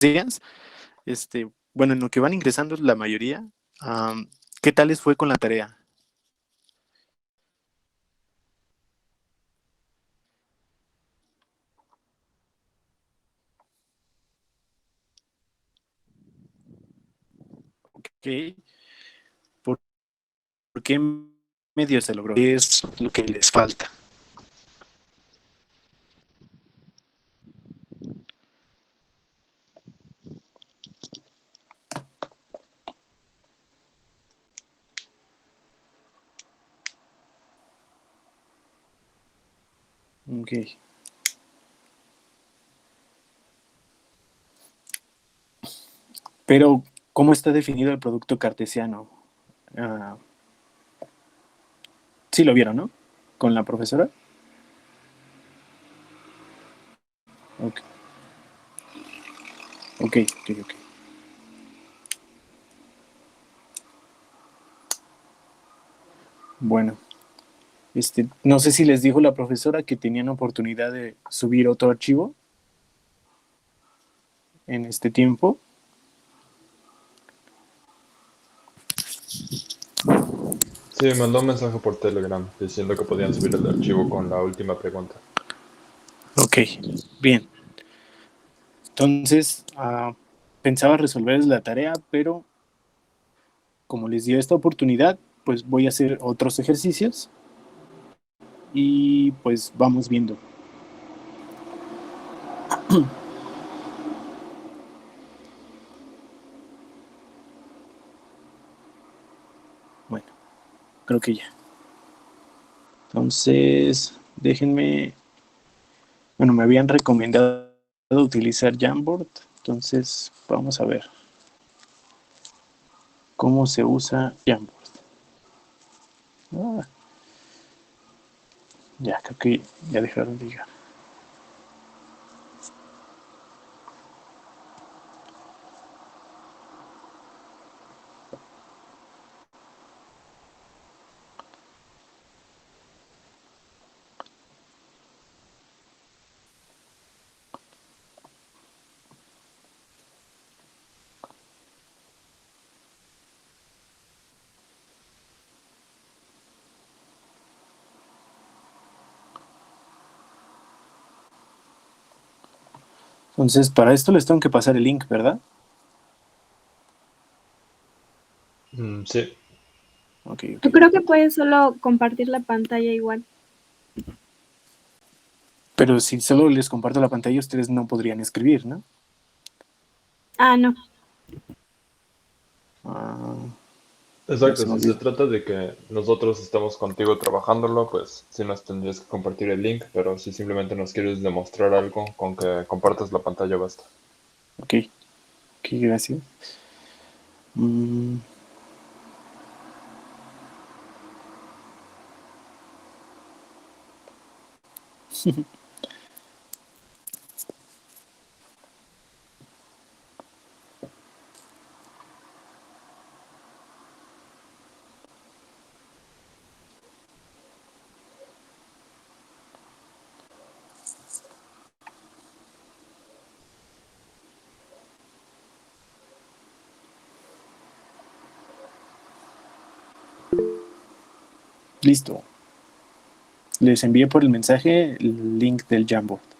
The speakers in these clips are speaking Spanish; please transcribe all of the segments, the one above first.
días. Bueno, en lo que van ingresando la mayoría, ¿qué tal les fue con la tarea? Ok. ¿Por, por qué medio se logró? ¿Qué es lo que les falta? Ok. Pero, ¿cómo está definido el producto cartesiano? Ah, sí lo vieron, ¿no? Con la profesora. Ok, ok, ok, ok. Bueno, no sé si les dijo la profesora que tenían oportunidad de subir otro archivo en este tiempo. Sí, me mandó un mensaje por Telegram diciendo que podían subir el archivo con la última pregunta. Ok, bien. Entonces, pensaba resolver la tarea, pero como les dio esta oportunidad, pues voy a hacer otros ejercicios y pues vamos viendo. Bueno, creo que ya. Entonces, déjenme. Bueno, me habían recomendado utilizar Jamboard, entonces vamos a ver cómo se usa Jamboard. Ah, ya, creo que ya dejaron de llegar. Entonces, para esto les tengo que pasar el link, ¿verdad? Sí, Ok, ok. Yo creo que puedes solo compartir la pantalla igual. Pero si solo les comparto la pantalla, ustedes no podrían escribir, ¿no? Ah, no. Ah, ya exacto. se me Si se olvidó. trata de que nosotros estemos contigo trabajándolo, pues sí nos tendrías que compartir el link, pero si simplemente nos quieres demostrar algo, con que compartas la pantalla basta. Ok, ok, gracias. Mm, listo. Les envié por el mensaje el link del Jamboard.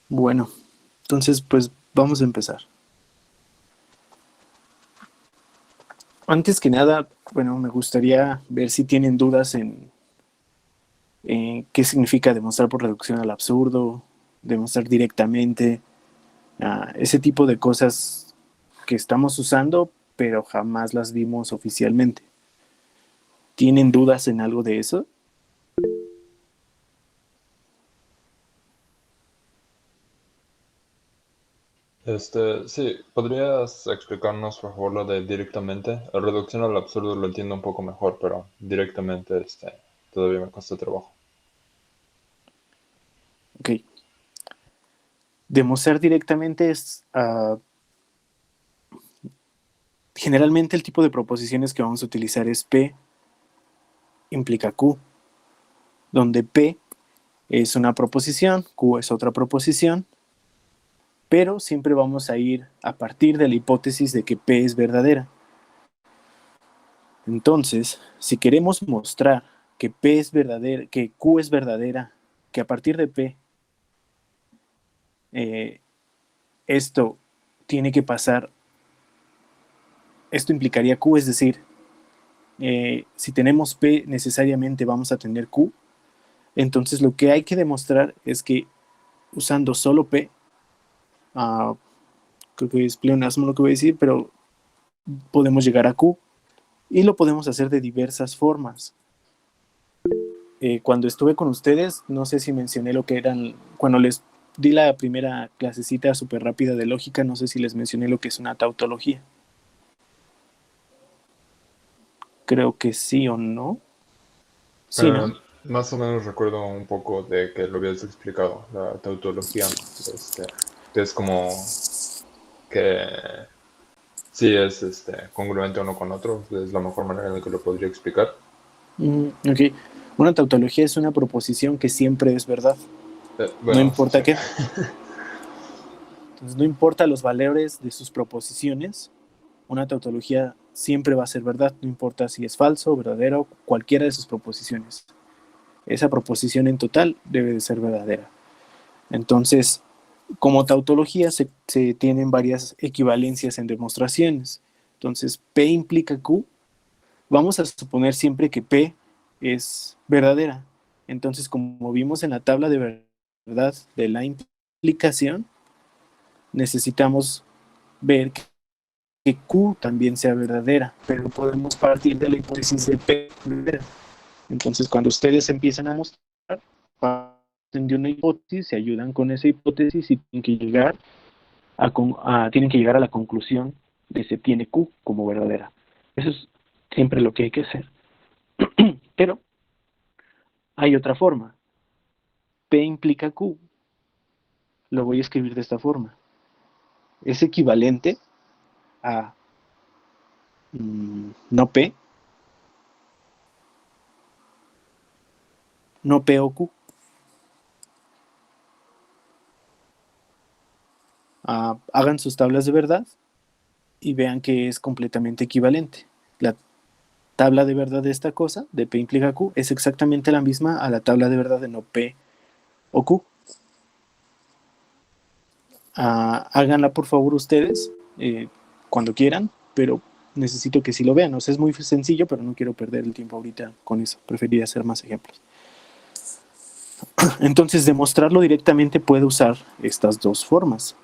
Bueno, entonces pues vamos a empezar. Antes que nada, bueno, me gustaría ver si tienen dudas en qué significa demostrar por reducción al absurdo, demostrar directamente. ese tipo de cosas que estamos usando, pero jamás las vimos oficialmente. ¿Tienen dudas en algo de eso? Sí, ¿podrías explicarnos por favor lo de directamente? La reducción al absurdo lo entiendo un poco mejor, pero directamente, todavía me cuesta trabajo. Ok. Demostrar directamente es generalmente el tipo de proposiciones que vamos a utilizar es P implica Q, donde P es una proposición, Q es otra proposición, pero siempre vamos a ir a partir de la hipótesis de que P es verdadera. Entonces, si queremos mostrar que P es verdadera, que Q es verdadera, que a partir de P esto tiene que pasar, esto implicaría Q, es decir, si tenemos P necesariamente vamos a tener Q, entonces lo que hay que demostrar es que usando solo P, creo que es pleonasmo lo que voy a decir, pero podemos llegar a Q y lo podemos hacer de diversas formas. Cuando estuve con ustedes, no sé si mencioné lo que eran, cuando les di la primera clasecita súper rápida de lógica, no sé si les mencioné lo que es una tautología. Creo que sí o no. Sí, ¿no? Más o menos recuerdo un poco de que lo habías explicado, la tautología, que es como que sí es congruente uno con otro, es la mejor manera en la que lo podría explicar. Ok. Una tautología es una proposición que siempre es verdad. No Bueno, importa sí. qué. Entonces, no importa los valores de sus proposiciones, una tautología siempre va a ser verdad, no importa si es falso, verdadero, cualquiera de sus proposiciones. Esa proposición en total debe de ser verdadera. Entonces, como tautología se tienen varias equivalencias en demostraciones. Entonces, P implica Q. Vamos a suponer siempre que P es verdadera. Entonces, como vimos en la tabla de verdad de la implicación, necesitamos ver que Q también sea verdadera, pero podemos partir de la hipótesis de P verdadera. Entonces, cuando ustedes empiezan a mostrar, parten de una hipótesis, se ayudan con esa hipótesis y tienen que llegar a la conclusión de se tiene Q como verdadera. Eso es siempre lo que hay que hacer. Pero hay otra forma. P implica Q. Lo voy a escribir de esta forma. Es equivalente a no P, no P o Q. Hagan sus tablas de verdad y vean que es completamente equivalente. La tabla de verdad de esta cosa, de P implica Q, es exactamente la misma a la tabla de verdad de no P o Q. Háganla por favor ustedes cuando quieran, pero necesito que sí lo vean. O sea, es muy sencillo, pero no quiero perder el tiempo ahorita con eso. Preferiría hacer más ejemplos. Entonces, demostrarlo directamente puede usar estas dos formas.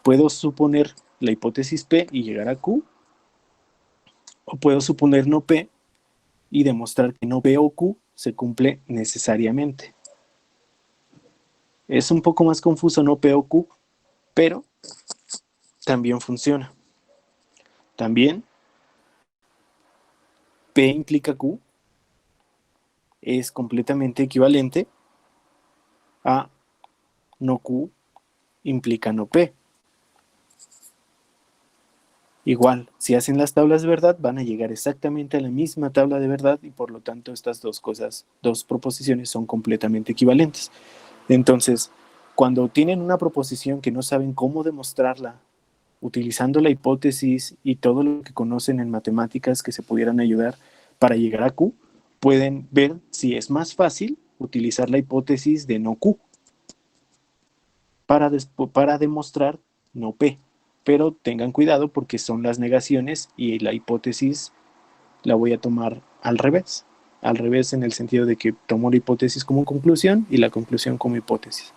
Puedo suponer la hipótesis P y llegar a Q, o puedo suponer no P y demostrar que no P o Q se cumple necesariamente. Es un poco más confuso no P o Q, pero también funciona. También P implica Q es completamente equivalente a no Q implica no P. Igual, si hacen las tablas de verdad, van a llegar exactamente a la misma tabla de verdad y por lo tanto estas dos cosas, dos proposiciones son completamente equivalentes. Entonces, cuando tienen una proposición que no saben cómo demostrarla, utilizando la hipótesis y todo lo que conocen en matemáticas que se pudieran ayudar para llegar a Q, pueden ver si es más fácil utilizar la hipótesis de no Q para demostrar no P. Pero tengan cuidado porque son las negaciones y la hipótesis la voy a tomar al revés. Al revés en el sentido de que tomo la hipótesis como conclusión y la conclusión como hipótesis.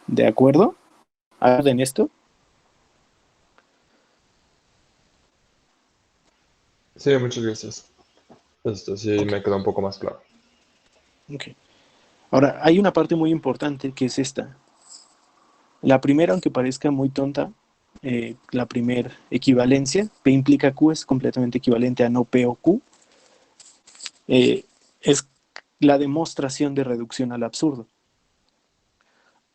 ¿De acuerdo? ¿Arden esto? Sí, muchas gracias. Esto sí Ok, me queda un poco más claro. ok. Ahora, hay una parte muy importante que es esta. La primera, aunque parezca muy tonta, la primera equivalencia, P implica Q, es completamente equivalente a no P o Q, es la demostración de reducción al absurdo.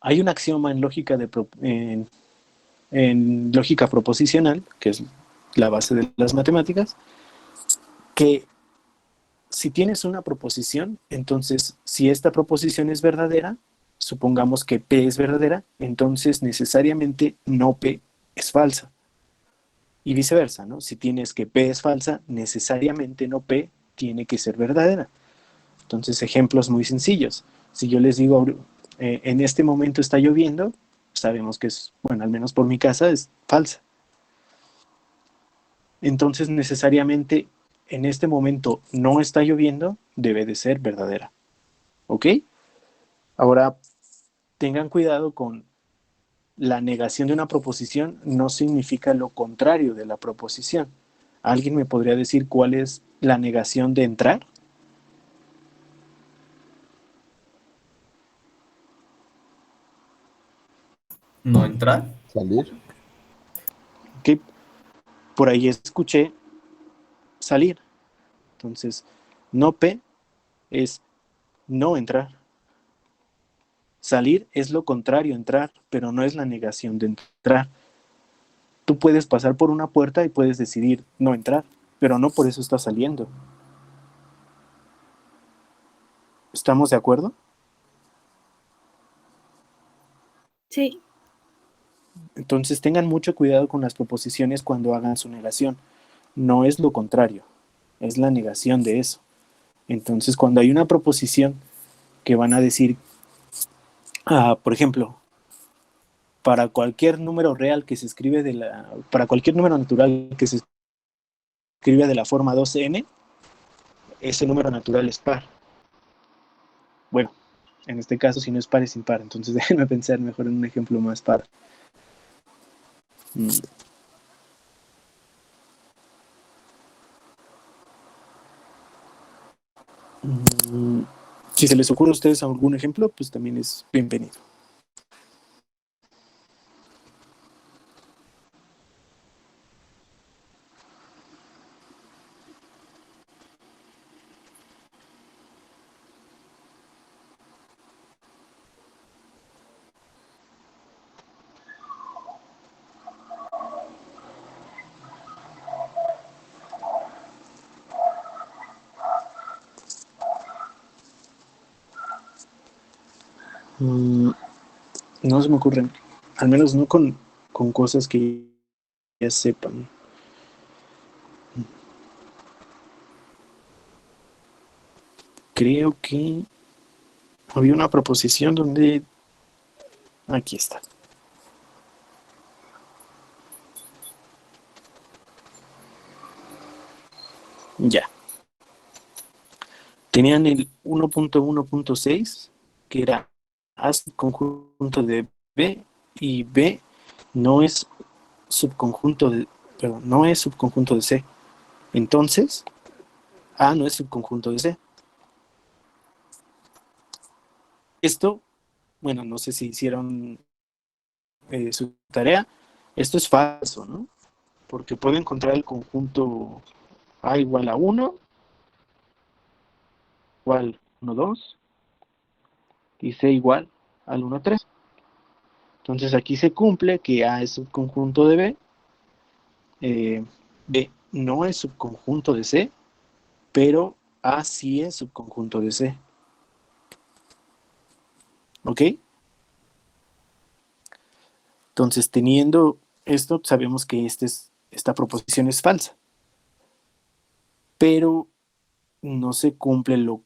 Hay un axioma en lógica, en lógica proposicional, que es la base de las matemáticas, que si tienes una proposición, entonces si esta proposición es verdadera, supongamos que P es verdadera, entonces necesariamente no P es falsa. Y viceversa, ¿no? Si tienes que P es falsa, necesariamente no P tiene que ser verdadera. Entonces, ejemplos muy sencillos. Si yo les digo, en este momento está lloviendo, sabemos que es, bueno, al menos por mi casa, es falsa. Entonces, necesariamente, en este momento no está lloviendo, debe de ser verdadera. ¿Ok? Ahora, tengan cuidado con la negación de una proposición, no significa lo contrario de la proposición. ¿Alguien me podría decir cuál es la negación de entrar? No entrar. ¿Salir? Que por ahí escuché salir. Entonces, no P es no entrar. Salir es lo contrario a entrar, pero no es la negación de entrar. Tú puedes pasar por una puerta y puedes decidir no entrar, pero no por eso estás saliendo. ¿Estamos de acuerdo? Sí, Entonces tengan mucho cuidado con las proposiciones cuando hagan su negación. No es lo contrario, es la negación de eso. Entonces cuando hay una proposición que van a decir, por ejemplo, para cualquier número real que se escribe para cualquier número natural que se escribe de la forma 2n, ese número natural es par. Bueno, en este caso si no es par es impar, entonces déjenme pensar mejor en un ejemplo más par. Mm. Si se les ocurre a ustedes algún ejemplo, pues también es bienvenido. No se me ocurren, al menos no con cosas que ya sepan. Creo que había una proposición donde... Aquí está. Ya. Tenían el 1.1.6, que era A subconjunto de B, y B no es subconjunto de, perdón, no es subconjunto de C. Entonces, A no es subconjunto de C. Esto, bueno, no sé si hicieron su tarea. Esto es falso, ¿no? Porque puedo encontrar el conjunto A igual a 1, igual 1, 2, y C igual al 1, 3. Entonces aquí se cumple que A es subconjunto de B, B no es subconjunto de C, pero A sí es subconjunto de C. ¿Ok? Entonces, teniendo esto, sabemos que esta proposición es falsa, pero no se cumple lo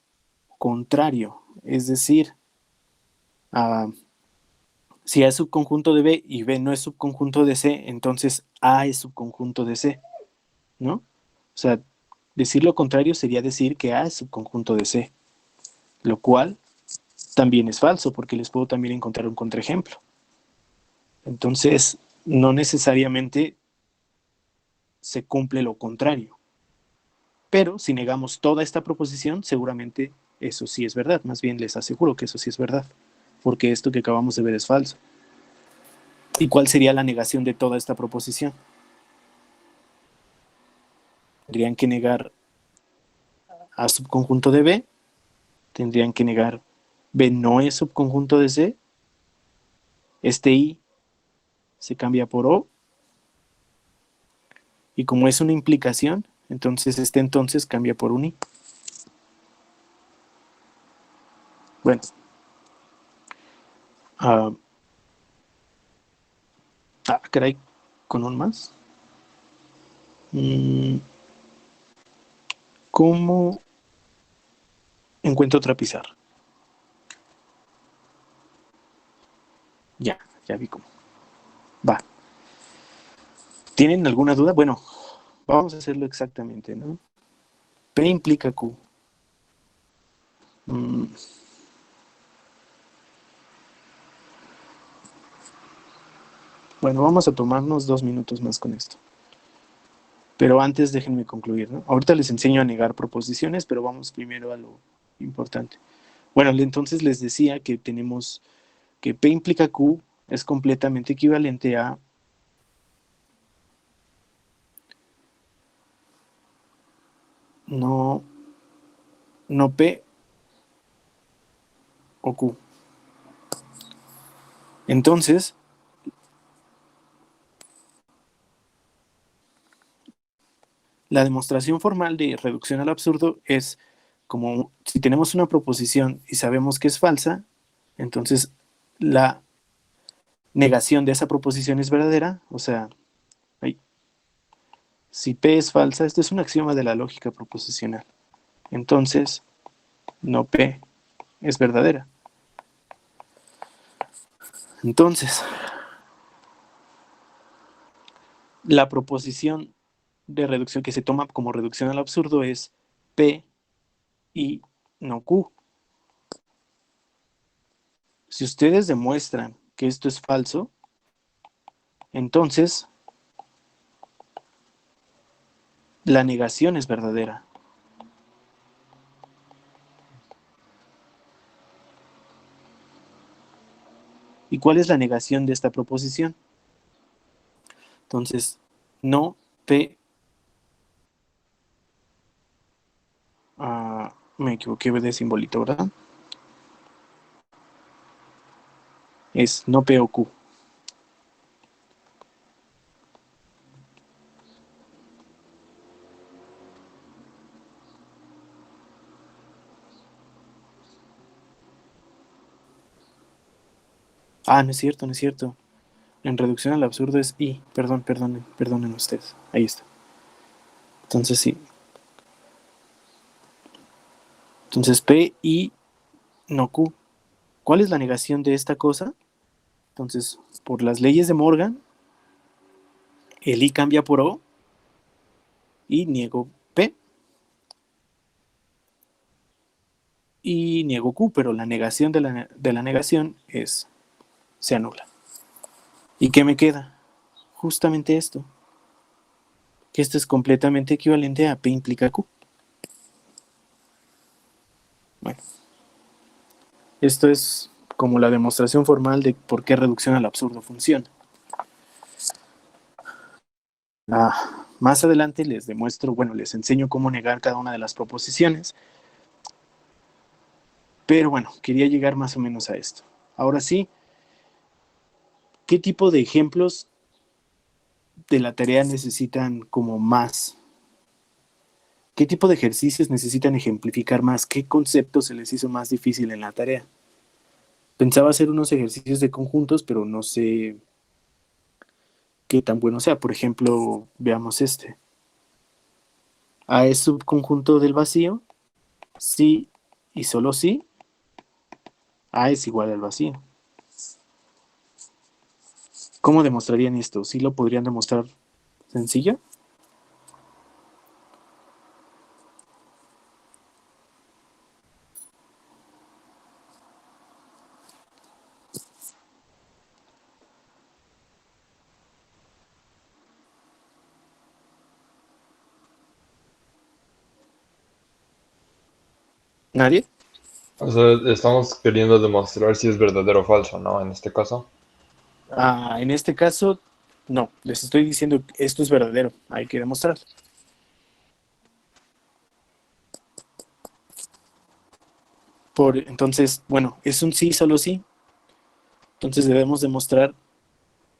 contrario. Es decir, uh, si A es subconjunto de B y B no es subconjunto de C, entonces A es subconjunto de C, ¿no? O sea, decir lo contrario sería decir que A es subconjunto de C, lo cual también es falso, porque les puedo también encontrar un contraejemplo. Entonces, no necesariamente se cumple lo contrario. Pero si negamos toda esta proposición, seguramente eso sí es verdad. Más bien les aseguro que eso sí es verdad, porque esto que acabamos de ver es falso. ¿Y cuál sería la negación de toda esta proposición? Tendrían que negar A subconjunto de B, tendrían que negar B no es subconjunto de C, este I se cambia por O, y como es una implicación, entonces este entonces cambia por un I. Bueno, uh, caray, con un más. ¿Cómo encuentro otra pizarra? Ya vi cómo. Va. ¿Tienen alguna duda? Bueno, vamos a hacerlo exactamente, ¿no? P implica Q. Bueno, vamos a tomarnos 2 minutos más con esto. Pero antes déjenme concluir, ¿no? Ahorita les enseño a negar proposiciones, pero vamos primero a lo importante. Bueno, entonces les decía que tenemos que P implica Q es completamente equivalente a no P o Q. Entonces, la demostración formal de reducción al absurdo es como si tenemos una proposición y sabemos que es falsa, entonces la negación de esa proposición es verdadera, o sea, si P es falsa, esto es un axioma de la lógica proposicional. Entonces, no P es verdadera. Entonces, la proposición de reducción que se toma como reducción al absurdo es P y no Q. Si ustedes demuestran que esto es falso, entonces la negación es verdadera. ¿Y cuál es la negación de esta proposición? Entonces, no P... me equivoqué de simbolito, ¿verdad? Es no P o Q. No es cierto, no es cierto. En reducción al absurdo es I. Perdonen ustedes. Ahí está. Entonces sí. Entonces P, I, no Q. ¿Cuál es la negación de esta cosa? Entonces, por las leyes de Morgan, el I cambia por O y niego P y niego Q, pero la negación de la negación se anula. ¿Y qué me queda? Justamente esto, que esto es completamente equivalente a P implica Q. Bueno, esto es como la demostración formal de por qué reducción al absurdo funciona. Más adelante les demuestro, les enseño cómo negar cada una de las proposiciones. Pero bueno, quería llegar más o menos a esto. Ahora sí, ¿qué tipo de ejemplos de la tarea necesitan como más? ¿Qué tipo de ejercicios necesitan ejemplificar más? ¿Qué concepto se les hizo más difícil en la tarea? Pensaba hacer unos ejercicios de conjuntos, pero no sé qué tan bueno sea. Por ejemplo, veamos este. A es subconjunto del vacío, sí y solo sí. A es igual al vacío. ¿Cómo demostrarían esto? ¿Sí lo podrían demostrar sencillo? ¿Nadie? O sea, estamos queriendo demostrar si es verdadero o falso, ¿no? En este caso. En este caso, no. Les estoy diciendo que esto es verdadero. Hay que demostrarlo. Entonces, bueno, es un sí, solo sí. Entonces debemos demostrar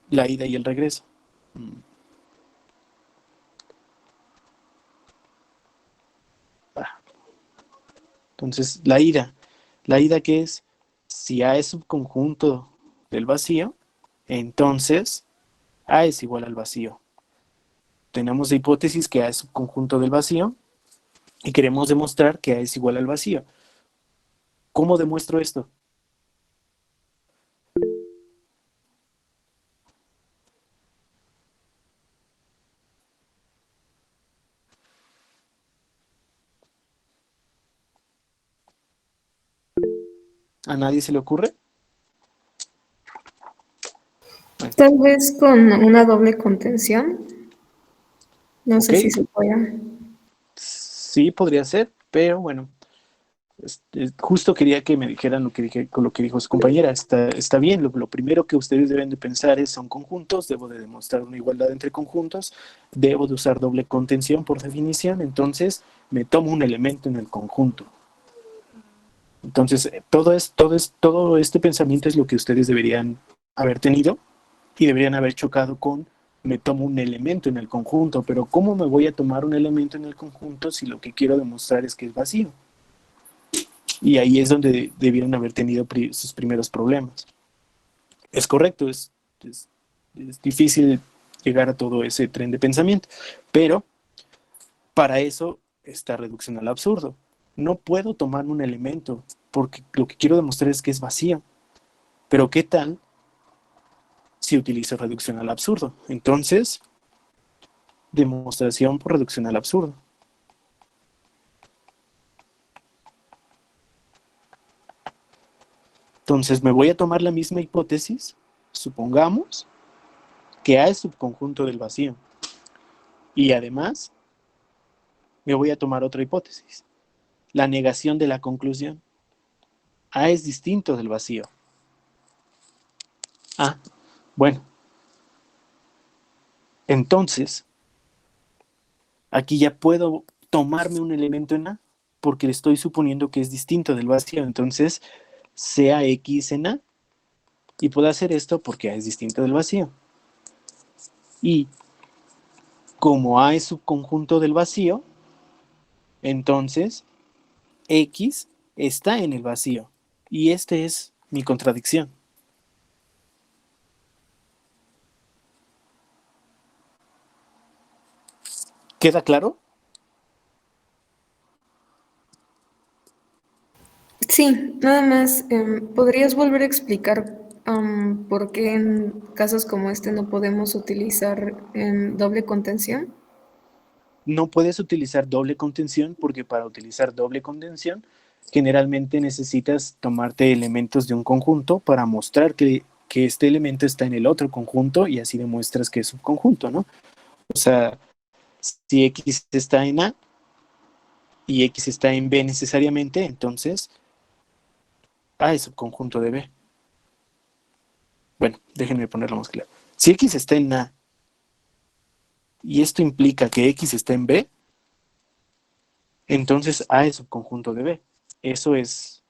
la ida y el regreso. Mm, ah, Entonces, la ida. La ida que es, si A es subconjunto del vacío, entonces A es igual al vacío. Tenemos de hipótesis que A es subconjunto del vacío y queremos demostrar que A es igual al vacío. ¿Cómo demuestro esto? ¿A nadie se le ocurre? Bueno, Tal vez con una doble contención. No ok, sé si se pueda. sí podría ser, pero bueno, justo quería que me dijeran lo que dije, con lo que dijo su compañera. Está bien, lo primero que ustedes deben de pensar es, son conjuntos, debo de demostrar una igualdad entre conjuntos, debo de usar doble contención por definición, entonces me tomo un elemento en el conjunto. Entonces, todo este pensamiento es lo que ustedes deberían haber tenido y deberían haber chocado con: me tomo un elemento en el conjunto, pero ¿cómo me voy a tomar un elemento en el conjunto si lo que quiero demostrar es que es vacío? Y ahí es donde debieron haber tenido sus primeros problemas. Es correcto, es difícil llegar a todo ese tren de pensamiento, pero para eso está reducción al absurdo. No puedo tomar un elemento porque lo que quiero demostrar es que es vacío. Pero ¿qué tal si utilizo reducción al absurdo? Entonces, demostración por reducción al absurdo. Entonces, me voy a tomar la misma hipótesis. Supongamos que A es subconjunto del vacío. Y además, me voy a tomar otra hipótesis. La negación de la conclusión. A es distinto del vacío. Ah, bueno. Entonces, aquí ya puedo tomarme un elemento en A porque le estoy suponiendo que es distinto del vacío. Entonces, sea X en A. Y puedo hacer esto porque A es distinto del vacío. Y como A es subconjunto del vacío, entonces X está en el vacío. Y esta es mi contradicción. ¿Queda claro? Sí, nada más, ¿podrías volver a explicar por qué en casos como este no podemos utilizar doble contención? No puedes utilizar doble contención porque para utilizar doble contención generalmente necesitas tomarte elementos de un conjunto para mostrar que este elemento está en el otro conjunto y así demuestras que es un conjunto, ¿no? O sea, si X está en A y X está en B necesariamente, entonces A es subconjunto de B. Bueno, déjenme ponerlo más claro. Si X está en A y esto implica que X está en B, entonces A es subconjunto de B. Eso es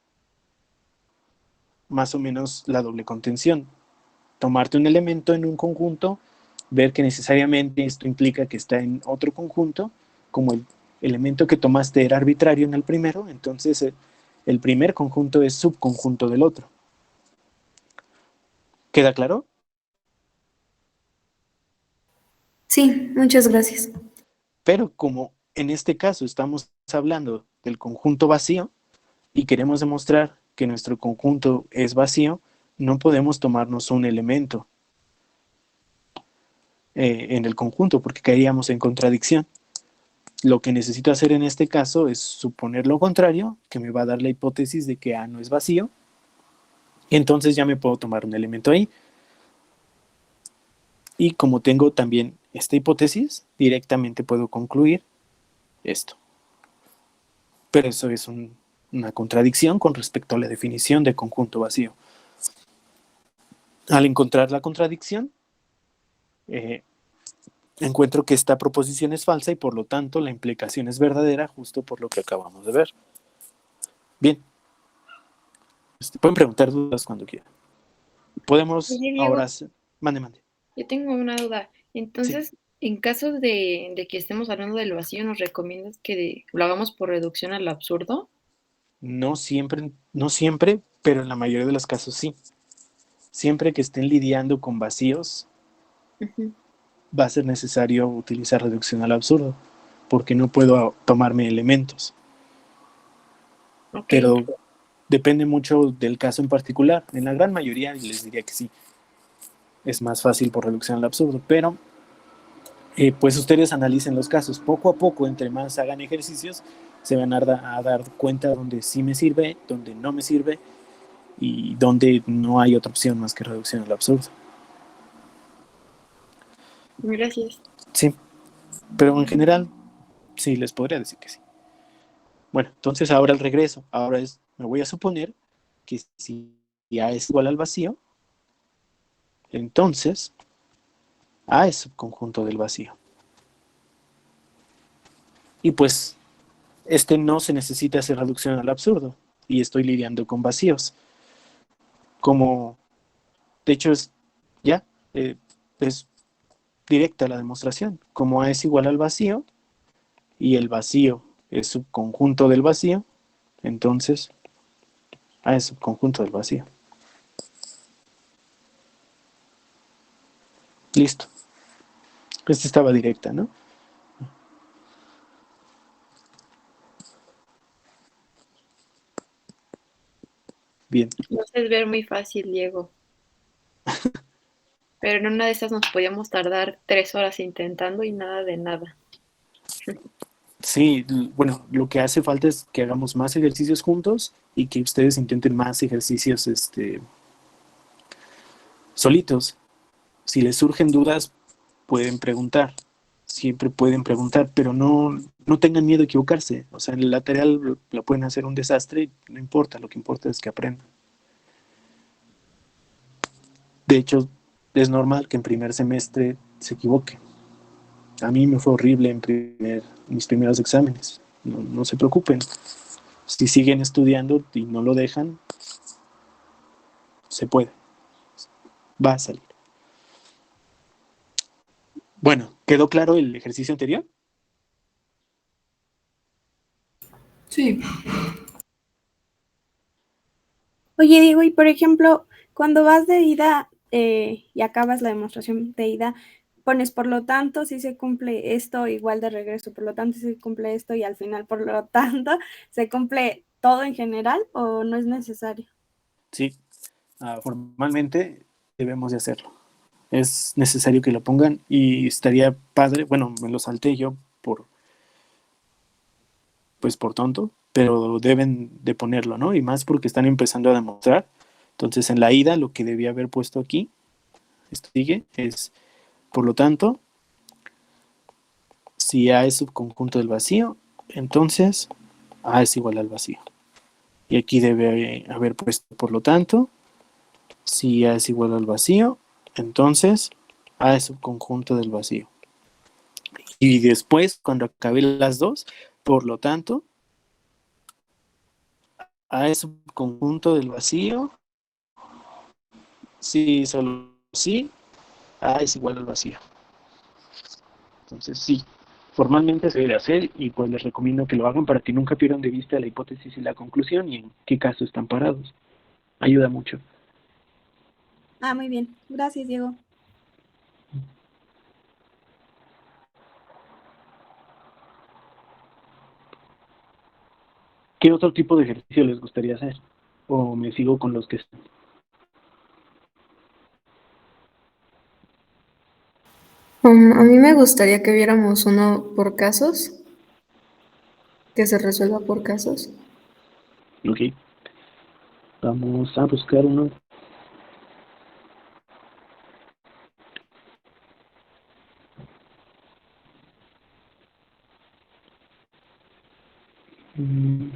más o menos la doble contención. Tomarte un elemento en un conjunto, ver que necesariamente esto implica que está en otro conjunto, como el elemento que tomaste era arbitrario en el primero, entonces el primer conjunto es subconjunto del otro. ¿Queda claro? Sí, muchas gracias. Pero como en este caso estamos hablando del conjunto vacío y queremos demostrar que nuestro conjunto es vacío, no podemos tomarnos un elemento en el conjunto porque caeríamos en contradicción. Lo que necesito hacer en este caso es suponer lo contrario, que me va a dar la hipótesis de que A no es vacío, y entonces ya me puedo tomar un elemento ahí. Y como tengo también esta hipótesis, directamente puedo concluir esto. Pero eso es una contradicción con respecto a la definición de conjunto vacío. Al encontrar la contradicción, encuentro que esta proposición es falsa y por lo tanto la implicación es verdadera, justo por lo que acabamos de ver. Bien, pueden preguntar dudas cuando quieran. Podemos Oye, Diego, ahora hacer... Mande. yo tengo una duda. Sí. Entonces, en caso de que estemos hablando del vacío, ¿nos recomiendas que lo hagamos por reducción al absurdo? No siempre, pero en la mayoría de los casos sí. Siempre que estén lidiando con vacíos, Ujú. va a ser necesario utilizar reducción al absurdo, porque no puedo tomarme elementos. Ok. Pero depende mucho del caso en particular. En la gran mayoría les diría que sí, es más fácil por reducción al absurdo, pero pues ustedes analicen los casos. Poco a poco, entre más hagan ejercicios, se van a dar cuenta donde sí me sirve, donde no me sirve y donde no hay otra opción más que reducción al absurdo. Gracias. Sí, pero en general sí les podría decir que sí. Bueno, entonces ahora el regreso. Me voy a suponer que si A es igual al vacío, entonces A es subconjunto del vacío. Y pues no se necesita hacer reducción al absurdo y estoy lidiando con vacíos. Como, de hecho, ya, es directa la demostración. Como A es igual al vacío y el vacío es subconjunto del vacío, entonces A es subconjunto del vacío. Listo. Esta estaba directa, ¿no? Bien. No es ver muy fácil, Diego. Pero en una de esas nos podíamos tardar 3 horas intentando y nada de nada. Sí, bueno, lo que hace falta es que hagamos más ejercicios juntos y que ustedes intenten más ejercicios solitos. Si les surgen dudas, pueden preguntar. Siempre pueden preguntar, pero no tengan miedo a equivocarse. O sea, en la tarea la pueden hacer un desastre y no importa, lo que importa es que aprendan. De hecho, es normal que en primer semestre se equivoquen. A mí me fue horrible en mis primeros exámenes. No se preocupen. Si siguen estudiando y no lo dejan, se puede. Va a salir. Bueno, ¿quedó claro el ejercicio anterior? Sí. Oye, Diego, y por ejemplo, cuando vas de ida y acabas la demostración de ida, pones por lo tanto si se cumple esto, igual de regreso, por lo tanto si se cumple esto y al final por lo tanto se cumple todo en general o no es necesario. Sí, formalmente debemos de hacerlo. Es necesario que lo pongan y estaría padre, bueno, me lo salté yo por tonto, pero deben de ponerlo, ¿no? Y más porque están empezando a demostrar. Entonces, en la ida, lo que debía haber puesto aquí, esto sigue, es, por lo tanto, si A es subconjunto del vacío, entonces A es igual al vacío. Y aquí debe haber puesto, por lo tanto, si A es igual al vacío, entonces A es subconjunto del vacío. Y después, cuando acabe las dos, por lo tanto, A es subconjunto del vacío, si solo sí, A es igual al vacío. Entonces, sí, formalmente se debe hacer y pues les recomiendo que lo hagan para que nunca pierdan de vista la hipótesis y la conclusión y en qué caso están parados. Ayuda mucho. Ah, muy bien. Gracias, Diego. ¿Qué otro tipo de ejercicio les gustaría hacer? ¿O me sigo con los que están? A mí me gustaría que viéramos uno por casos, que se resuelva por casos. Ok. Vamos a buscar uno. Mm,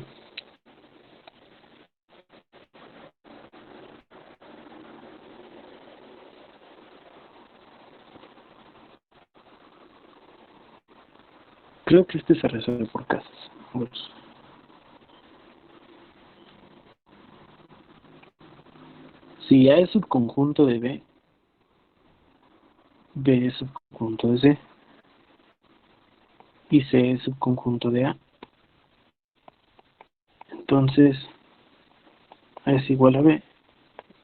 Creo que este se resuelve por casos. Vamos. Si A es subconjunto de B, B es subconjunto de C y C es subconjunto de A, entonces A es igual a B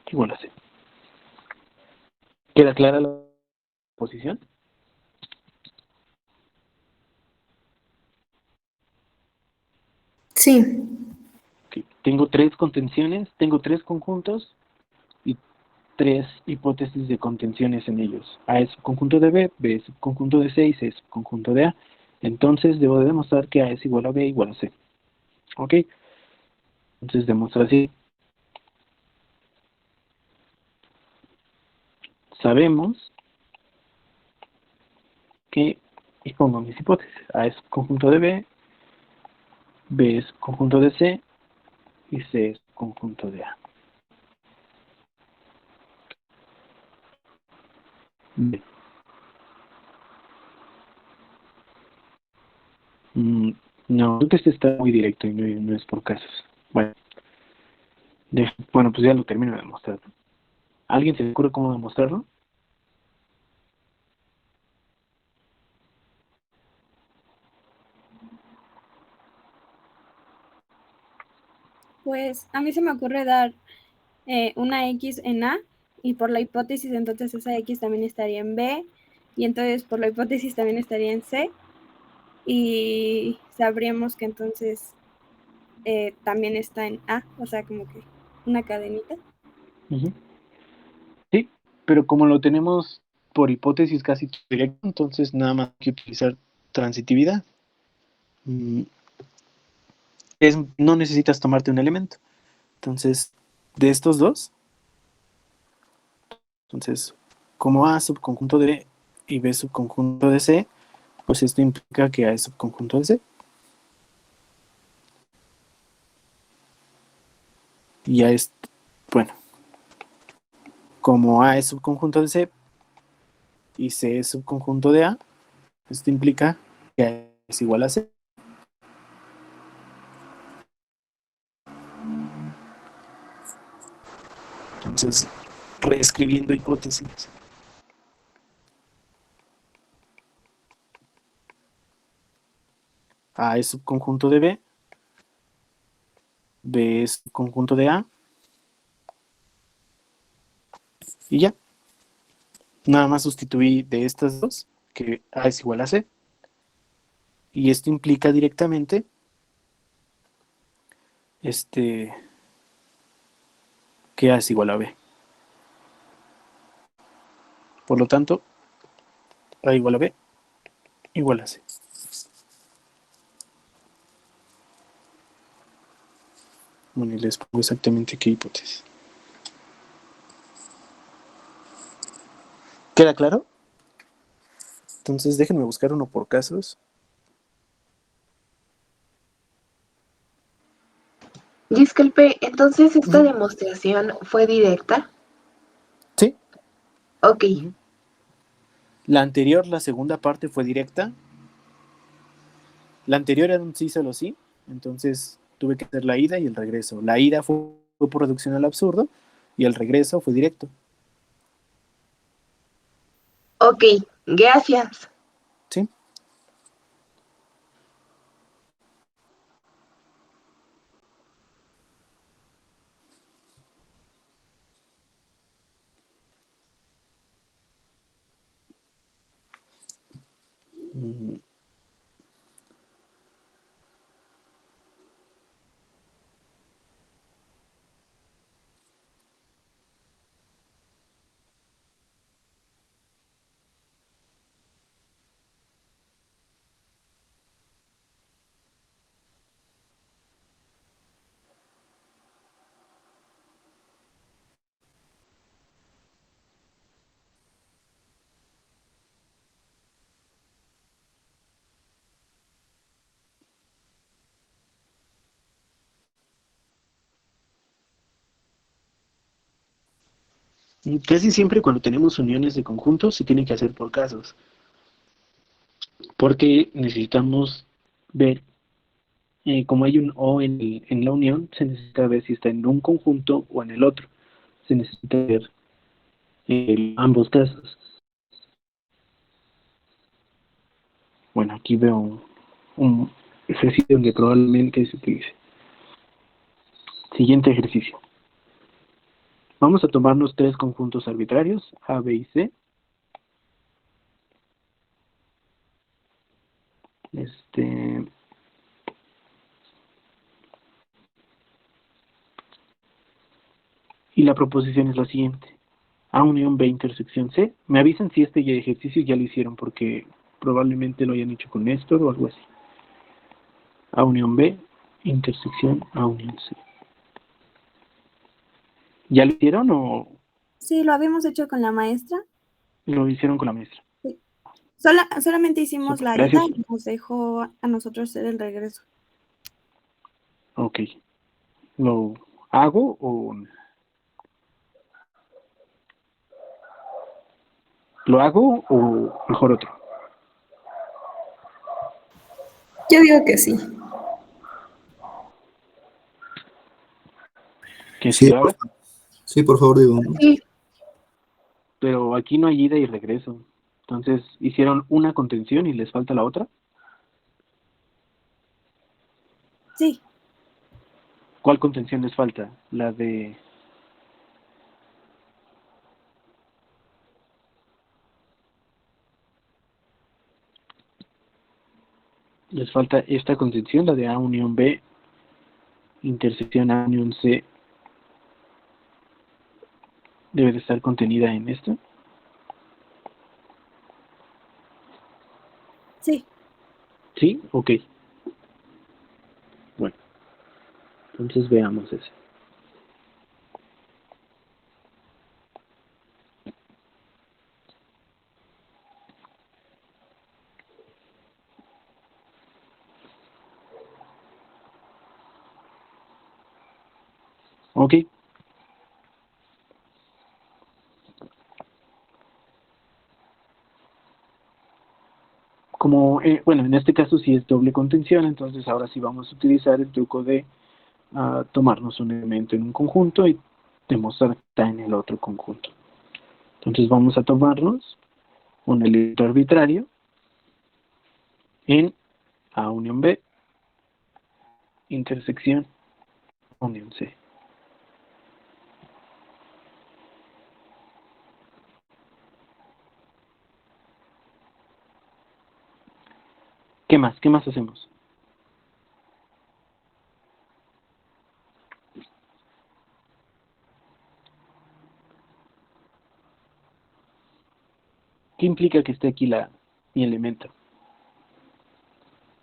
igual a C. ¿Queda clara la posición? Sí, Okay. Tengo tres contenciones, tengo tres conjuntos y tres hipótesis de contenciones en ellos. A es subconjunto de B, B es subconjunto de C y C es subconjunto de A. Entonces debo de demostrar que A es igual a B igual a C. ¿Ok? Entonces demostración. Sabemos que, y pongo mis hipótesis, A es subconjunto de B, B es subconjunto de C y C es subconjunto de A. Bien. No, creo que este está muy directo y no es por casos. Bueno, bueno, pues ya lo termino de demostrar. ¿Alguien se le ocurre cómo demostrarlo? Pues a mí se me ocurre dar una X en A y por la hipótesis entonces esa X también estaría en B y entonces por la hipótesis también estaría en C y sabríamos que entonces también está en A, o sea, como que una cadenita. Ujú. Sí, pero como lo tenemos por hipótesis casi directo, entonces nada más hay que utilizar transitividad. Mm, no necesitas tomarte un elemento. Entonces, de estos dos, entonces, como A es subconjunto de B y B es subconjunto de C, pues esto implica que A es subconjunto de C. Y ya es, bueno, como A es subconjunto de C y C es subconjunto de A, esto implica que A es igual a C. Entonces, reescribiendo hipótesis. A es subconjunto de B, B es subconjunto de A, y ya. Nada más sustituí de estas dos, que A es igual a C, y esto implica directamente que A es igual a B. Por lo tanto, A igual a B igual a C. Bueno, y les pongo exactamente qué hipótesis. ¿Queda claro? Entonces déjenme buscar uno por casos. Disculpe, entonces esta demostración fue directa. Sí. Ok, La anterior, la segunda parte fue directa. La anterior era un sí, solo sí. Entonces tuve que hacer la ida y el regreso. La ida fue por reducción al absurdo y el regreso fue directo. ok, gracias. ¿Sí? Mm, Casi siempre cuando tenemos uniones de conjuntos se tiene que hacer por casos. porque necesitamos ver, como hay un O en la unión, se necesita ver si está en un conjunto o en el otro. Se necesita ver ambos casos. Bueno, aquí veo un ejercicio donde probablemente se utilice. Siguiente ejercicio. Vamos a tomarnos 3 conjuntos arbitrarios, A, B y C. Y la proposición es la siguiente. A unión B intersección C. Me avisan si este ejercicio ya lo hicieron porque probablemente lo hayan hecho con Néstor o algo así. A unión B intersección A unión C. ¿Ya lo hicieron o Sí, lo habíamos hecho con la maestra. lo hicieron con la maestra? Sí. Solamente hicimos Súper, la ida gracias. y nos dejó a nosotros hacer el regreso. Ok. ¿Lo hago o mejor otro? Yo digo que sí. ¿Que Sí, se lo haga? sí, por favor, digo. Sí, Pero aquí no hay ida y regreso. Entonces, ¿hicieron una contención y les falta la otra? Sí, ¿Cuál contención les falta? La de... Les falta esta contención, la de A unión B, intersección A unión C. Debe de estar contenida en esto. sí. ¿Sí? Ok. Bueno, entonces veamos eso. Ok. Como, bueno, en este caso sí es doble contención, entonces ahora sí vamos a utilizar el truco de tomarnos un elemento en un conjunto y demostrar que está en el otro conjunto. Entonces vamos a tomarnos un elemento arbitrario en A unión B, intersección unión C. ¿Qué más? ¿Qué más hacemos? ¿Qué implica que esté aquí mi elemento?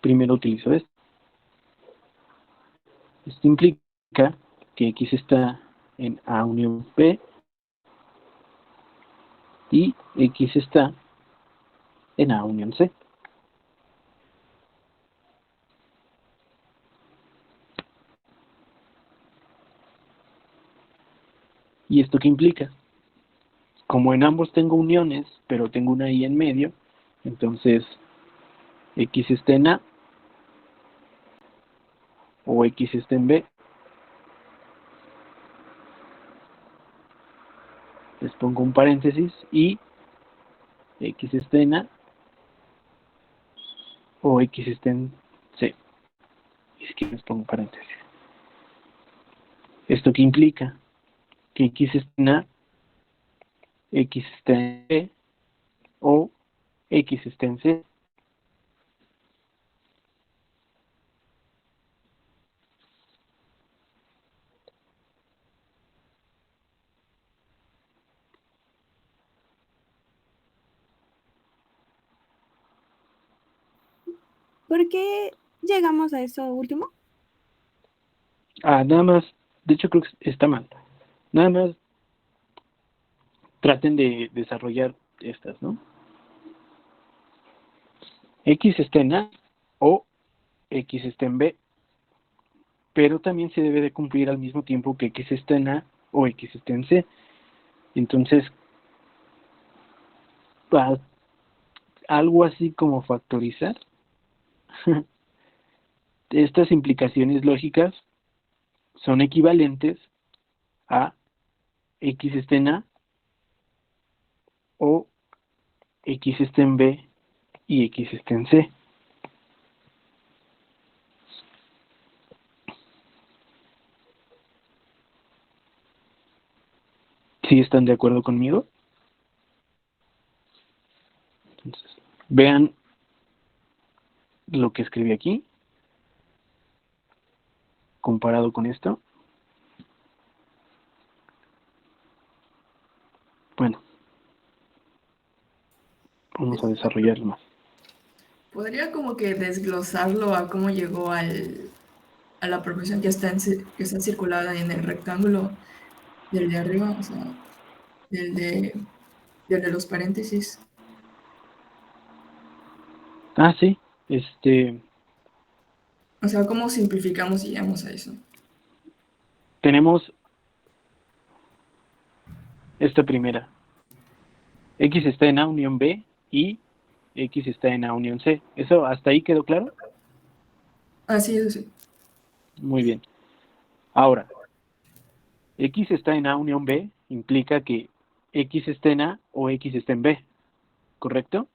Primero utilizo esto. Esto implica que X está en A unión B y X está en A unión C. ¿Y esto qué implica? Como en ambos tengo uniones, pero tengo una I en medio, entonces X está en A o X está en B. Les pongo un paréntesis y X está en A o X está en C. Es que les pongo paréntesis. ¿Esto qué implica? Que X está en A, X está en B o X está en C. ¿Por qué llegamos a eso último? Nada más, de hecho creo que está mal. Nada más traten de desarrollar estas, ¿no? X está en A o X está en B, pero también se debe de cumplir al mismo tiempo que X está en A o X está en C. Entonces, algo así como factorizar. Estas implicaciones lógicas son equivalentes a x está en A o x está en B y x está en C. ¿Sí están de acuerdo conmigo? Entonces, vean lo que escribí aquí comparado con esto. Bueno, vamos a desarrollarlo más. ¿Podría como que desglosarlo a cómo llegó a la proporción que está, que está circulada en el rectángulo del de arriba, o sea, del de los paréntesis? Ah, sí, O sea, ¿cómo simplificamos y llegamos a eso? tenemos esta primera. X está en A unión B y X está en A unión C. ¿Eso hasta ahí quedó claro? Ah, sí, eso sí. Muy bien. Ahora, X está en A unión B implica que X está en A o X está en B, ¿correcto?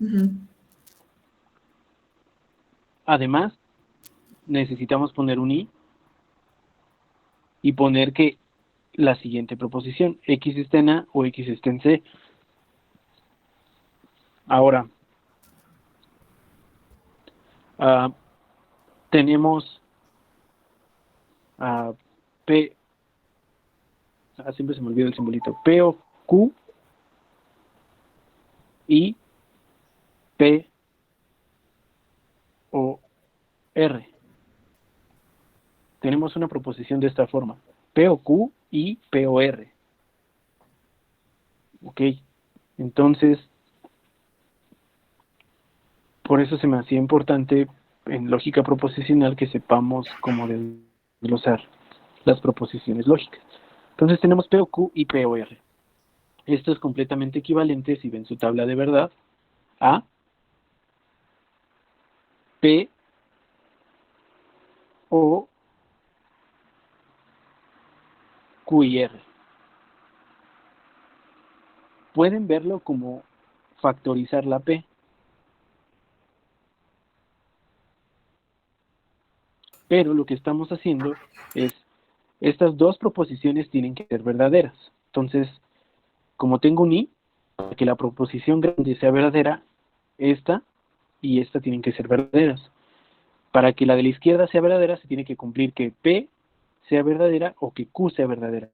Ujú. Además, necesitamos poner un y poner que la siguiente proposición, X está en A o X está en C. Ahora, tenemos P, siempre se me olvida el simbolito, P o Q y P o R. Tenemos una proposición de esta forma, P o Q y P o R. Ok, entonces, por eso se me hacía importante en lógica proposicional que sepamos cómo desglosar las proposiciones lógicas. Entonces tenemos P o Q y P o R. Esto es completamente equivalente, si ven su tabla de verdad, a P o Q y R. Pueden verlo como factorizar la P. Pero lo que estamos haciendo es, estas dos proposiciones tienen que ser verdaderas. Entonces, como tengo un I, para que la proposición grande sea verdadera, esta y esta tienen que ser verdaderas. Para que la de la izquierda sea verdadera, se tiene que cumplir que P sea verdadera o que Q sea verdadera.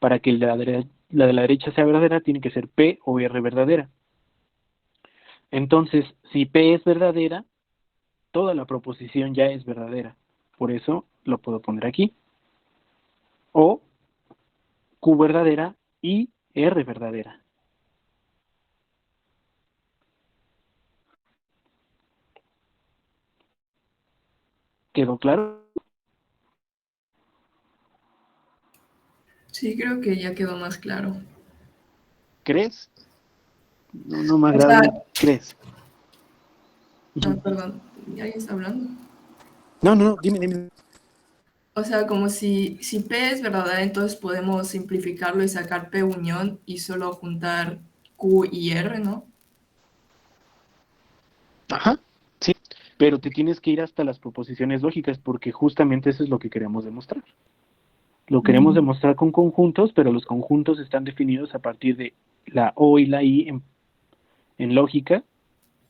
Para que la de la derecha sea verdadera, tiene que ser P o R verdadera. Entonces, si P es verdadera, toda la proposición ya es verdadera. Por eso lo puedo poner aquí. O Q verdadera y R verdadera. ¿Quedó claro? Sí, creo que ya quedó más claro. ¿Crees? No me O agrada. sea, ¿Crees? perdón, ¿alguien está hablando? No, dime. O sea, como si P es verdadera, entonces podemos simplificarlo y sacar P unión y solo juntar Q y R, ¿no? Ajá, sí. Pero te tienes que ir hasta las proposiciones lógicas porque justamente eso es lo que queremos demostrar. Lo queremos demostrar con conjuntos, pero los conjuntos están definidos a partir de la O y la I en lógica.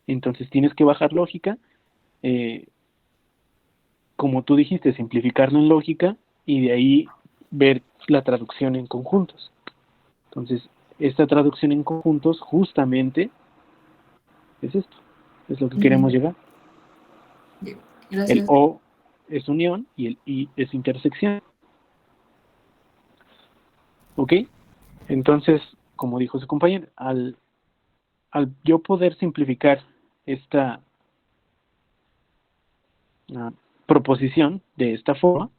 Entonces tienes que bajar lógica, como tú dijiste, simplificarlo en lógica y de ahí ver la traducción en conjuntos. Entonces, esta traducción en conjuntos justamente es esto, es lo que queremos llegar. Bien, El gracias. O es unión y el I es intersección. ¿Ok? Entonces, como dijo su compañero, al yo poder simplificar esta proposición de esta forma,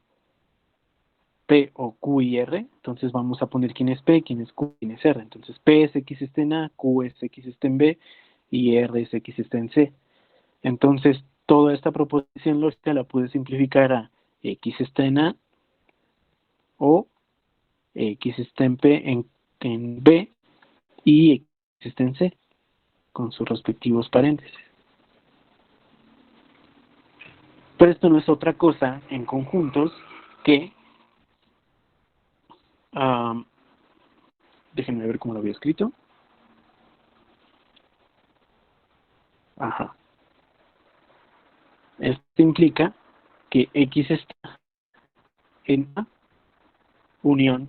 P o Q y R, entonces vamos a poner quién es P, quién es Q, quién es R. Entonces P es X está en A, Q es X está en B y R es X está en C. Entonces toda esta proposición lógica la puedes simplificar a X está en A o X está en P en B y X está en C con sus respectivos paréntesis. Pero esto no es otra cosa en conjuntos que déjenme ver cómo lo había escrito. Ajá. Esto implica que X está en A, unión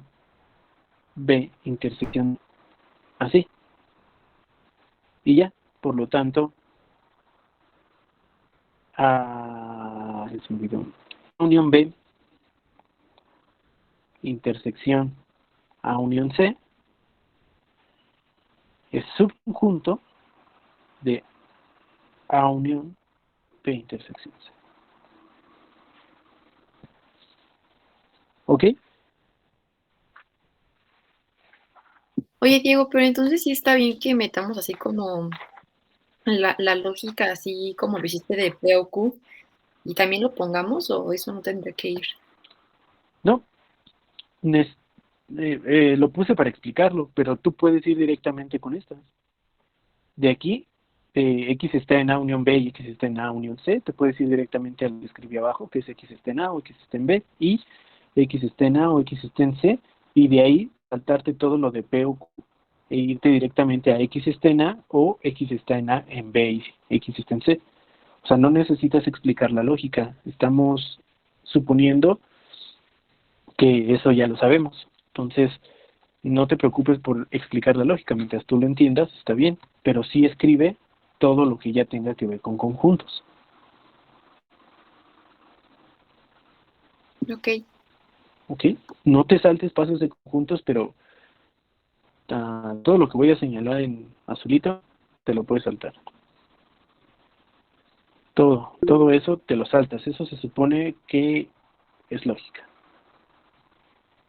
B, intersección así. Y ya, por lo tanto, se me olvidó. Unión B, intersección A unión C, es subconjunto de A unión B intersección C. ¿Ok? Oye, Diego, pero entonces sí está bien que metamos así como la lógica, así como lo hiciste de P o Q, y también lo pongamos, o eso no tendría que ir. No, lo puse para explicarlo, pero tú puedes ir directamente con estas. De aquí, X está en A unión B y X está en A unión C, te puedes ir directamente al que escribí abajo, que es X está en A o X está en B, y X está en A o X está en C, y de ahí saltarte todo lo de P o Q, e irte directamente a X está en A o X está en A en B y X está en C. O sea, no necesitas explicar la lógica, estamos suponiendo que eso ya lo sabemos. Entonces, no te preocupes por explicar la lógica, mientras tú lo entiendas, está bien, pero sí escribe todo lo que ya tenga que ver con conjuntos. Ok. ¿Ok? No te saltes pasos de conjuntos, pero todo lo que voy a señalar en azulito, te lo puedes saltar. Todo eso te lo saltas. Eso se supone que es lógica.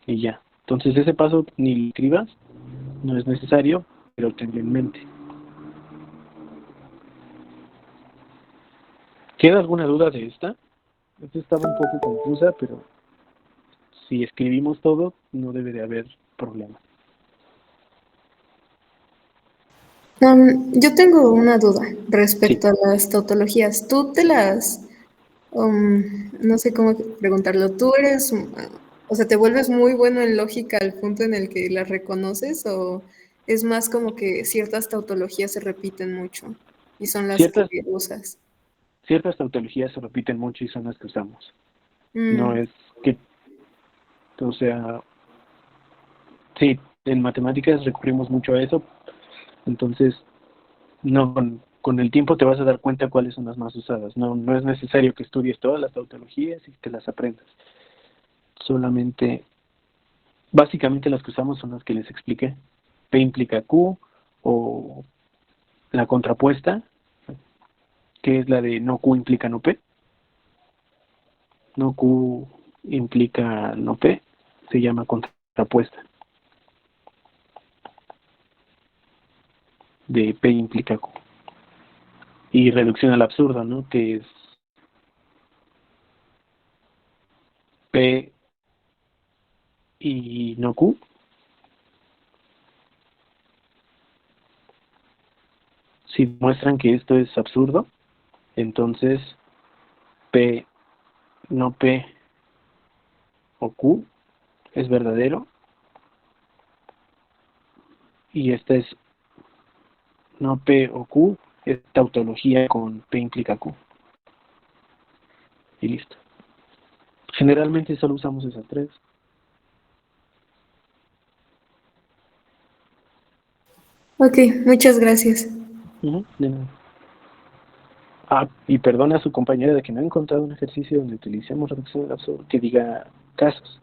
Y ya. Entonces ese paso ni lo escribas, no es necesario, pero tenlo en mente. ¿Queda alguna duda de esta? Esta estaba un poco confusa, pero si escribimos todo, no debe de haber problema. Yo tengo una duda Sí, respecto a las tautologías. ¿Tú te las, no sé cómo preguntarlo, tú eres, o sea, te vuelves muy bueno en lógica al punto en el que las reconoces o es más como que ciertas tautologías se repiten mucho y son las que ciertas, usas? ciertas tautologías se repiten mucho y son las que usamos. No Mm, es que, o sea, sí, en matemáticas recurrimos mucho a eso, entonces no con el tiempo te vas a dar cuenta cuáles son las más usadas. No es necesario que estudies todas las tautologías y que las aprendas. Solamente, básicamente las que usamos son las que les expliqué. P implica Q o la contrapuesta, que es la de no Q implica no P. No Q implica no P, se llama contrapuesta. De P implica Q. Y reducción al absurdo, ¿no? Que es P y no Q. Si muestran que esto es absurdo, entonces P, no P o Q es verdadero y esta es no P o Q es tautología con P implica Q. Y listo. Generalmente solo usamos esas tres. ok, muchas gracias. De nada. Y perdona a su compañera de que no ha encontrado un ejercicio donde utilicemos reducción del absurdo que diga casos.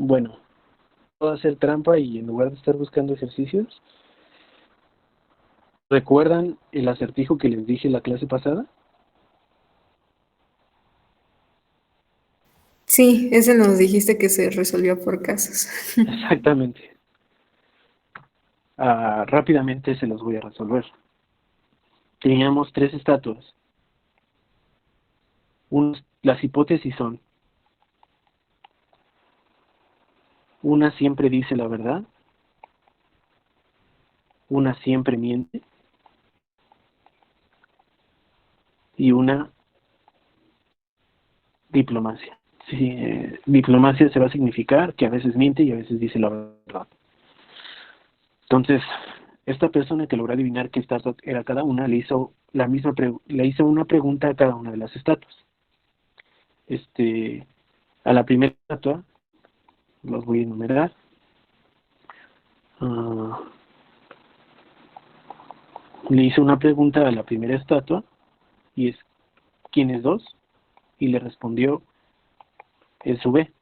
Bueno, puedo hacer trampa y en lugar de estar buscando ejercicios, ¿recuerdan el acertijo que les dije la clase pasada? Sí, ese nos dijiste que se resolvió por casos. Exactamente. Rápidamente se los voy a resolver. Teníamos 3 estatuas. Las hipótesis son: una siempre dice la verdad, una siempre miente y una diplomacia. Sí, diplomacia se va a significar que a veces miente y a veces dice la verdad. Entonces, esta persona que logró adivinar qué estatua era cada una, le hizo una pregunta a cada una de las estatuas. A la primera estatua, los voy a enumerar. Le hizo una pregunta a la primera estatua y es: ¿quién es 2? Y le respondió: es su B.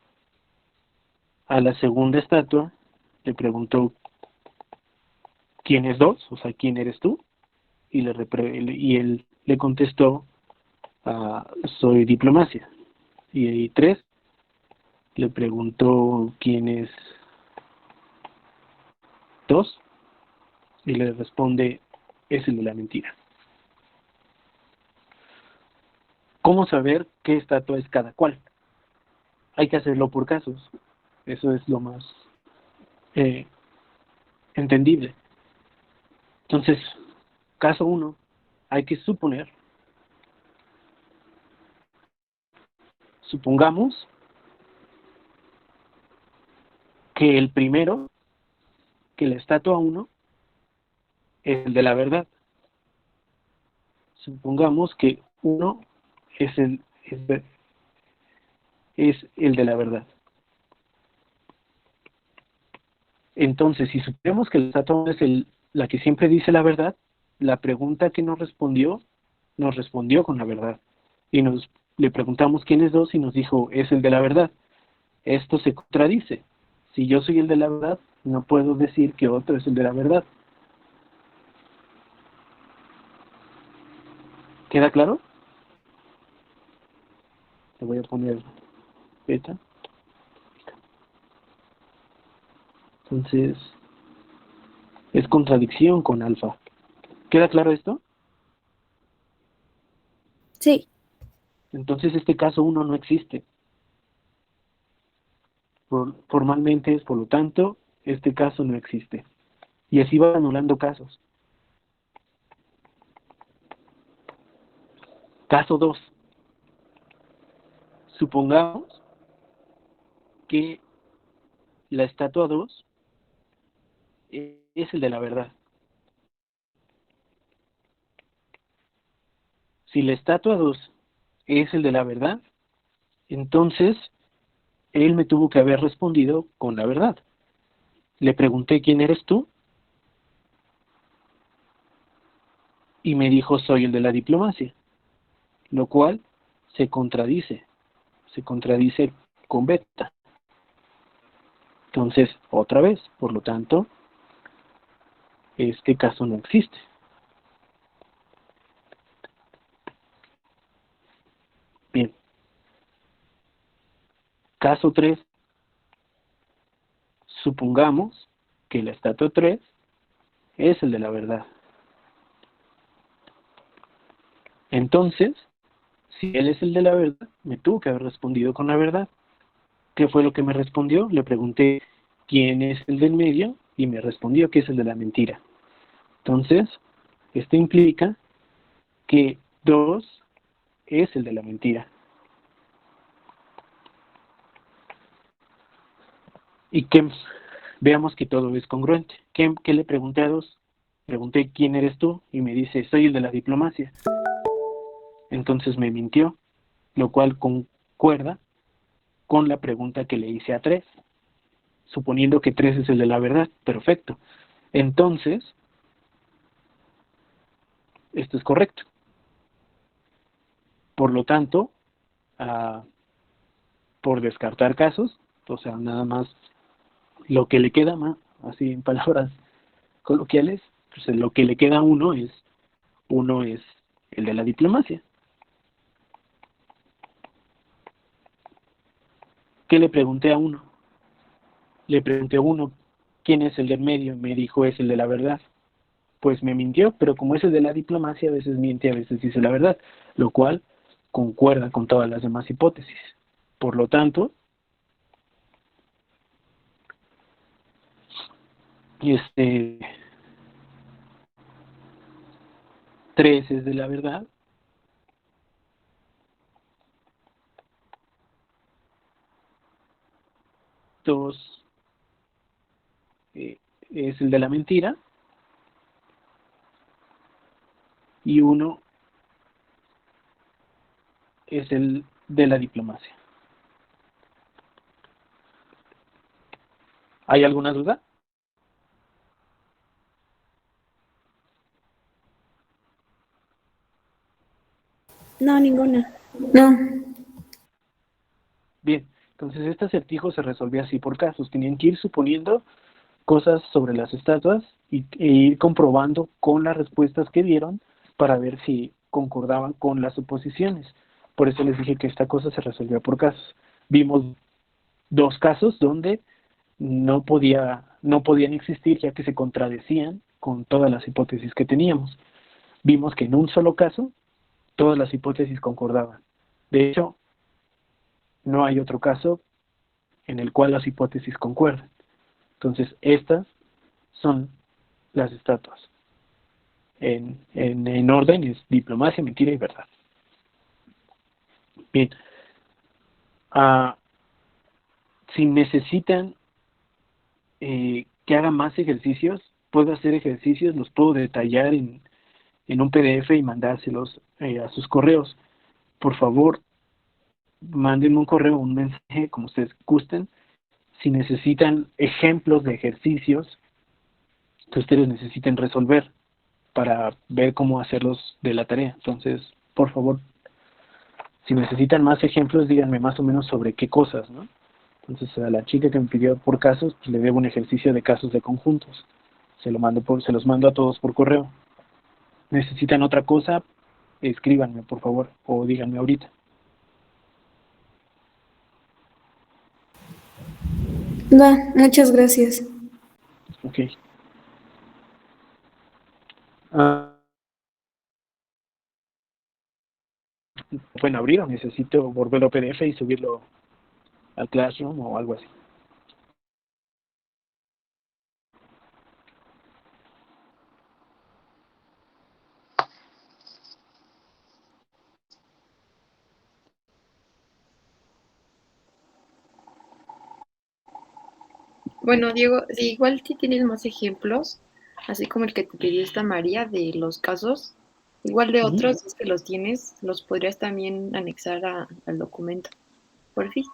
A la segunda estatua le preguntó: ¿quién es 2? O sea, ¿quién eres tú? Y él le contestó: soy diplomacia. Y 3 le preguntó: ¿quién es 2? Y le responde: es el de la mentira. ¿Cómo saber qué estatua es cada cual? Hay que hacerlo por casos. Eso es lo más entendible. Entonces, caso 1, hay que supongamos que el primero, que la estatua 1, es el de la verdad. Supongamos que 1 es el de la verdad. Entonces, si suponemos que la estatua 1 es la que siempre dice la verdad, la pregunta que nos respondió con la verdad. Y le preguntamos quién es 2 y nos dijo: es el de la verdad. Esto se contradice. Si yo soy el de la verdad, no puedo decir que otro es el de la verdad. ¿Queda claro? Le voy a poner beta. Entonces, es contradicción con alfa. ¿Queda claro esto? Sí. Entonces este caso 1 no existe. Formalmente es, por lo tanto, este caso no existe. Y así va anulando casos. Caso 2. Supongamos que la estatua 2 es el de la verdad. Si la estatua 2 es el de la verdad, entonces él me tuvo que haber respondido con la verdad. Le pregunté: ¿quién eres tú? Y me dijo: soy el de la diplomacia. Lo cual se contradice con beta. Entonces, otra vez, por lo tanto, este caso no existe. Bien. Caso 3. Supongamos que la estatua 3 es el de la verdad. Entonces, si él es el de la verdad, me tuvo que haber respondido con la verdad. ¿Qué fue lo que me respondió? Le pregunté: ¿quién es el del medio? Y me respondió que es el de la mentira. Entonces, esto implica que 2 es el de la mentira. Y que veamos que todo es congruente. ¿Qué le pregunté a 2? Pregunté: ¿quién eres tú? Y me dice: soy el de la diplomacia. Entonces me mintió, lo cual concuerda con la pregunta que le hice a 3, suponiendo que 3 es el de la verdad. Perfecto. Entonces, esto es correcto. Por lo tanto, por descartar casos, O sea, nada más lo que le queda más, así en palabras coloquiales, pues lo que le queda a uno es el de la diplomacia. ¿Qué le pregunté a uno? Le pregunté a uno quién es el del medio, me dijo es el de la verdad. Pues me mintió, pero como es el de la diplomacia, a veces miente, a veces dice la verdad, lo cual concuerda con todas las demás hipótesis. Por lo tanto, 3 es de la verdad, 2 es el de la mentira, y 1 es el de la diplomacia. ¿Hay alguna duda? No, ninguna. No. Bien, entonces este acertijo se resolvía así por casos. Tenían que ir suponiendo cosas sobre las estatuas e ir comprobando con las respuestas que dieron para ver si concordaban con las suposiciones. Por eso les dije que esta cosa se resolvía por casos. Vimos 2 casos donde no podían existir, ya que se contradecían con todas las hipótesis que teníamos. Vimos que en un solo caso todas las hipótesis concordaban. De hecho, no hay otro caso en el cual las hipótesis concuerden. Entonces, estas son las estatuas. En orden es diplomacia, mentira y verdad. Bien. Si necesitan que haga más ejercicios, puedo hacer ejercicios, los puedo detallar en un PDF y mandárselos a sus correos. Por favor, mándenme un correo, un mensaje, como ustedes gusten, si necesitan ejemplos de ejercicios que ustedes necesiten resolver para ver cómo hacerlos de la tarea. Entonces, por favor, si necesitan más ejemplos, díganme más o menos sobre qué cosas, ¿no? Entonces, a la chica que me pidió por casos, pues le debo un ejercicio de casos de conjuntos. Se los mando a todos por correo. ¿Necesitan otra cosa? Escríbanme, por favor, o díganme ahorita. Va, muchas gracias. Ok. ¿Pueden abrir o necesito volverlo a PDF y subirlo al Classroom o algo así? Bueno, Diego, sí, igual si tienes más ejemplos, así como el que te pidió esta María de los casos, igual de otros, si es que los tienes, los podrías también anexar al documento. Por fin.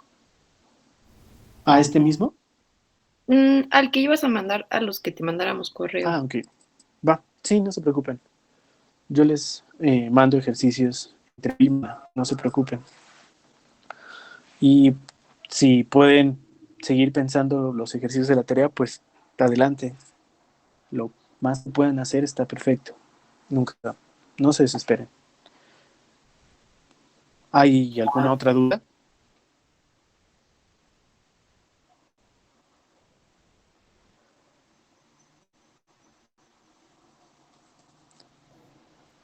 ¿A este mismo? Al que ibas a mandar a los que te mandáramos correo. Ah, ok. Va, sí, no se preocupen. Yo les mando ejercicios entre prima, no se preocupen. Y si pueden seguir pensando los ejercicios de la tarea, pues adelante. Lo más que puedan hacer está perfecto. Nunca, no se desesperen. ¿Hay alguna otra duda?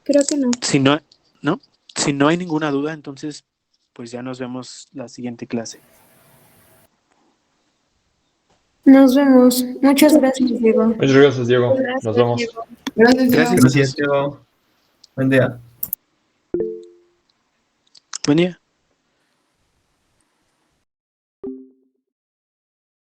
Creo que no. Si no hay ninguna duda, entonces pues ya nos vemos la siguiente clase. Nos vemos. Muchas gracias, Diego. Muchas gracias, Diego. Gracias, Nos vemos. Diego. Gracias, Diego. Gracias. Gracias, Diego. Buen día. Buen día.